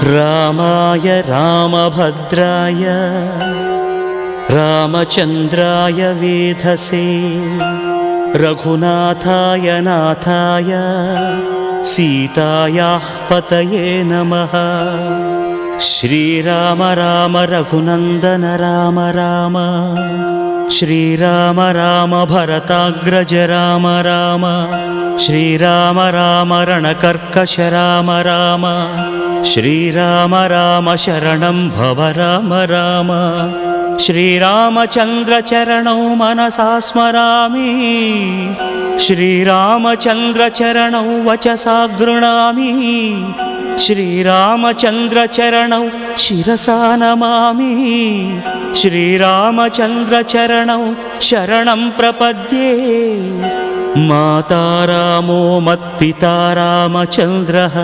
रामाय रामभद्राय रामचन्द्राय वेधसे रघुनाथाय नाथाय सीतायाः पतये नमः। श्रीराम राम रघुनन्दन राम राम श्रीराम राम भरताग्रज राम राम श्रीराम राम रणकर्कश राम राम श्रीराम राम शरणं भव राम राम। श्रीरामचन्द्र चरणौ मनसा स्मरामि श्रीरामचन्द्र चरणौ वचसा गृह्णामि श्रीरामचन्द्र चरणौ शिरसा नमामि श्रीरामचन्द्र चरणौ शरणं प्रपद्ये। माता रामो मत्पिता रामचन्द्रः